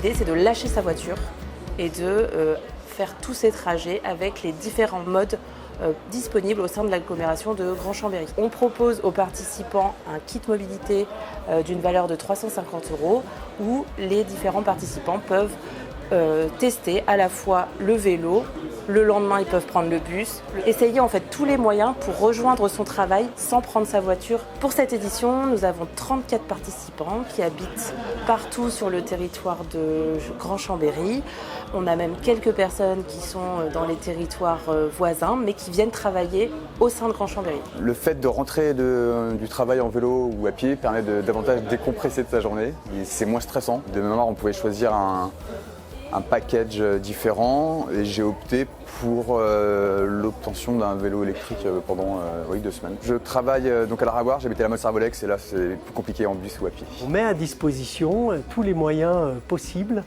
L'idée, c'est de lâcher sa voiture et de faire tous ces trajets avec les différents modes disponibles au sein de l'agglomération de Grand Chambéry. On propose aux participants un kit mobilité d'une valeur de 350 € où les différents participants peuvent tester à la fois le vélo, le lendemain ils peuvent prendre le bus, essayer en fait tous les moyens pour rejoindre son travail sans prendre sa voiture. Pour cette édition, nous avons 34 participants qui habitent partout sur le territoire de Grand Chambéry. On a même quelques personnes qui sont dans les territoires voisins mais qui viennent travailler au sein de Grand Chambéry. Le fait de rentrer du travail en vélo ou à pied permet de davantage décompresser de sa journée. C'est moins stressant. De mémoire, on pouvait choisir un package différent et j'ai opté pour l'obtention d'un vélo électrique pendant 2 semaines. Je travaille donc à l'Aragoire, j'habite à la Motte-Servolex et là c'est plus compliqué en bus ou à pied. On met à disposition tous les moyens possibles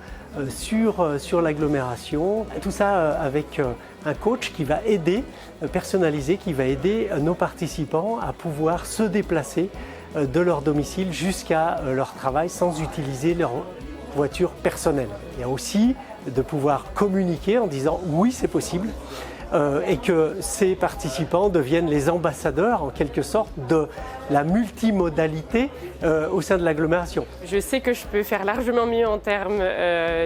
sur l'agglomération, tout ça avec un coach qui va aider, personnalisé, qui va aider nos participants à pouvoir se déplacer de leur domicile jusqu'à leur travail sans utiliser leur voiture personnelle. Il y a aussi de pouvoir communiquer en disant oui c'est possible et que ces participants deviennent les ambassadeurs en quelque sorte de la multimodalité au sein de l'agglomération. Je sais que je peux faire largement mieux en termes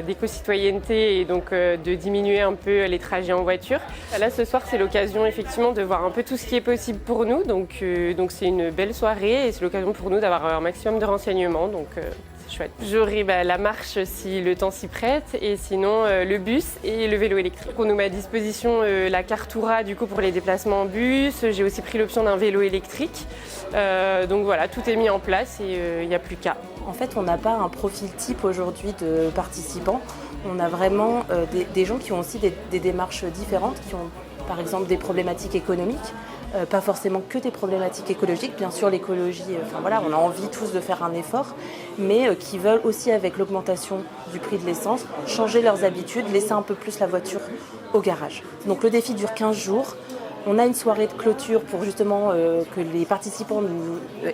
d'éco-citoyenneté et donc de diminuer un peu les trajets en voiture. Là ce soir c'est l'occasion effectivement de voir un peu tout ce qui est possible pour nous, donc c'est une belle soirée et c'est l'occasion pour nous d'avoir un maximum de renseignements. Donc, chouette. J'aurai la marche si le temps s'y prête et sinon le bus et le vélo électrique. On nous met à disposition la carte Oura du coup pour les déplacements en bus. J'ai aussi pris l'option d'un vélo électrique. Donc voilà, tout est mis en place et il n'y a plus qu'à. En fait, on n'a pas un profil type aujourd'hui de participants. On a vraiment des gens qui ont aussi des démarches différentes, qui ont par exemple des problématiques économiques. Pas forcément que des problématiques écologiques, bien sûr l'écologie, on a envie tous de faire un effort, mais qui veulent aussi avec l'augmentation du prix de l'essence, changer leurs habitudes, laisser un peu plus la voiture au garage. Donc le défi dure 15 jours, on a une soirée de clôture pour justement que les participants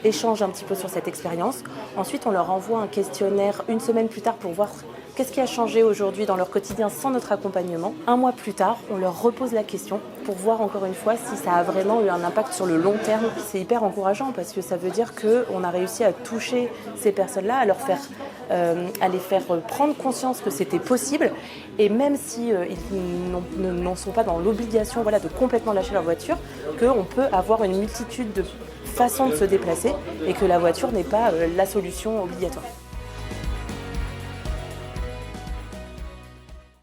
échangent un petit peu sur cette expérience. Ensuite on leur envoie un questionnaire une semaine plus tard pour voir qu'est-ce qui a changé aujourd'hui dans leur quotidien sans notre accompagnement. Un mois plus tard, on leur repose la question pour voir encore une fois si ça a vraiment eu un impact sur le long terme. C'est hyper encourageant parce que ça veut dire qu'on a réussi à toucher ces personnes-là, à les faire prendre conscience que c'était possible. Et même si ils n'en sont pas dans l'obligation de complètement lâcher leur voiture, qu'on peut avoir une multitude de façons de se déplacer et que la voiture n'est pas la solution obligatoire.